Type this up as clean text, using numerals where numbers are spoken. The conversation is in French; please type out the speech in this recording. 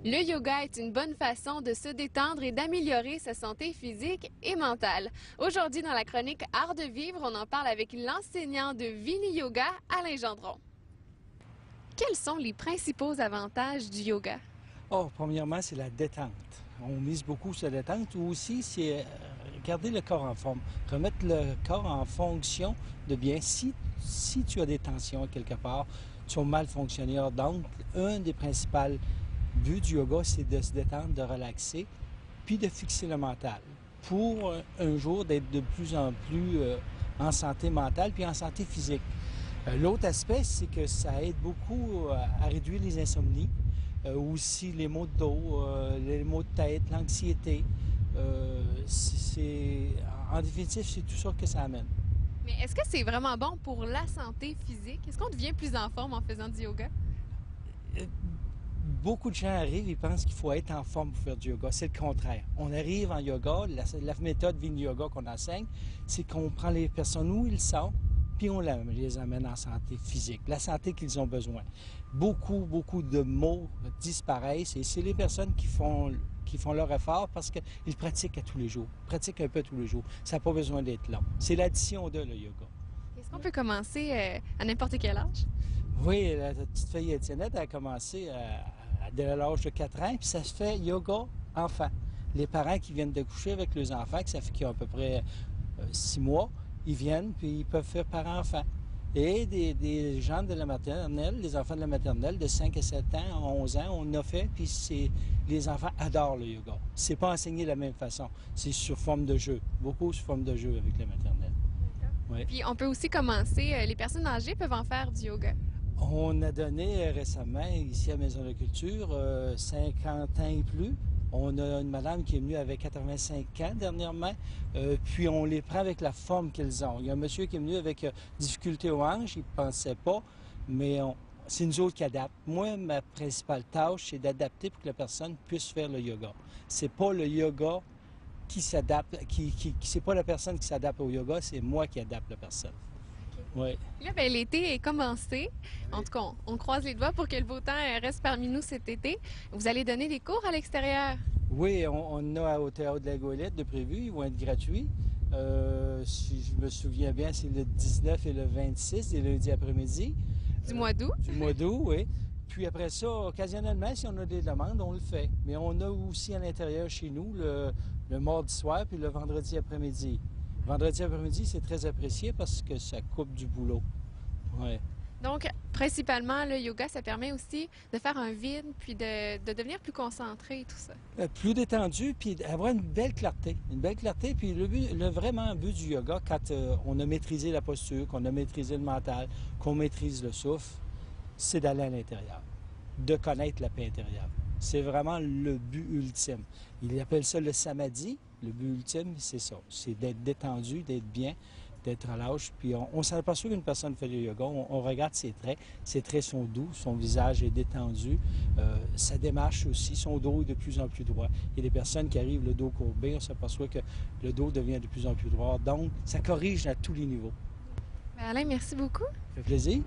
Le yoga est une bonne façon de se détendre et d'améliorer sa santé physique et mentale. Aujourd'hui, dans la chronique Art de vivre, on en parle avec l'enseignant de Vini Yoga, Alain Gendron. Quels sont les principaux avantages du yoga? Oh, premièrement, c'est la détente. On mise beaucoup sur la détente. Ou aussi, c'est garder le corps en forme, remettre le corps en fonction de bien. Si tu as des tensions quelque part, tu as mal fonctionné. Donc, un des principaux buts du yoga, c'est de se détendre, de relaxer, puis de fixer le mental pour un jour d'être de plus en plus en santé mentale puis en santé physique. L'autre aspect, c'est que ça aide beaucoup à réduire les insomnies, aussi les maux de dos, les maux de tête, l'anxiété. En définitive, c'est tout ça que ça amène. Mais est-ce que c'est vraiment bon pour la santé physique? Est-ce qu'on devient plus en forme en faisant du yoga? Beaucoup de gens arrivent et pensent qu'il faut être en forme pour faire du yoga. C'est le contraire. On arrive en yoga, la méthode Vini Yoga qu'on enseigne, c'est qu'on prend les personnes où ils sont, puis on les amène en santé physique, la santé qu'ils ont besoin. Beaucoup de maux disparaissent et c'est les personnes qui font leur effort parce qu'ils pratiquent à tous les jours, pratiquent un peu tous les jours. Ça n'a pas besoin d'être long. C'est l'addition de le yoga. Est-ce qu'on peut commencer à n'importe quel âge? Oui, la petite fille Étiennette a commencé dès l'âge de 4 ans, puis ça se fait yoga enfant. Les parents qui viennent de coucher avec leurs enfants, que ça fait qu'ils ont à peu près 6 mois, ils viennent, puis ils peuvent faire par enfant. Et des gens de la maternelle, les enfants de la maternelle, de 5 à 7 ans, 11 ans, on a fait, puis les enfants adorent le yoga. C'est pas enseigné de la même façon, c'est sur forme de jeu, beaucoup sur forme de jeu avec la maternelle. Oui. Puis on peut aussi commencer, les personnes âgées peuvent en faire du yoga. On a donné récemment, ici à Maison de la Culture, 50 ans et plus. On a une madame qui est venue avec 85 ans dernièrement, puis on les prend avec la forme qu'ils ont. Il y a un monsieur qui est venu avec difficulté aux hanches, il ne pensait pas, mais c'est nous autres qui adaptent. Moi, ma principale tâche, c'est d'adapter pour que la personne puisse faire le yoga. C'est pas le yoga qui s'adapte, c'est pas la personne qui s'adapte au yoga, c'est moi qui adapte la personne. Oui. Là, bien, l'été est commencé. En tout cas, on croise les doigts pour que le beau temps reste parmi nous cet été. Vous allez donner des cours à l'extérieur? Oui, on a au Théâtre de la Goélette de prévu. Ils vont être gratuits. Si je me souviens bien, c'est le 19 et le 26, des lundis après-midi. Du mois d'août? Du mois d'août, oui. Puis après ça, occasionnellement, si on a des demandes, on le fait. Mais on a aussi à l'intérieur chez nous le mardi soir puis le vendredi après-midi. Vendredi après-midi, c'est très apprécié parce que ça coupe du boulot. Ouais. Donc, principalement, le yoga, ça permet aussi de faire un vide, puis de devenir plus concentré et tout ça. Plus détendu, puis avoir une belle clarté. Une belle clarté, puis vraiment but du yoga, quand on a maîtrisé la posture, qu'on a maîtrisé le mental, qu'on maîtrise le souffle, c'est d'aller à l'intérieur, de connaître la paix intérieure. C'est vraiment le but ultime. Il appelle ça le samadhi. Le but ultime, c'est ça. C'est d'être détendu, d'être bien, d'être relâche. Puis on s'aperçoit qu'une personne fait du yoga, on regarde ses traits. Ses traits sont doux, son visage est détendu. Sa démarche aussi, son dos est de plus en plus droit. Il y a des personnes qui arrivent le dos courbé, on s'aperçoit que le dos devient de plus en plus droit. Donc, ça corrige à tous les niveaux. Alain, merci beaucoup. Ça fait plaisir.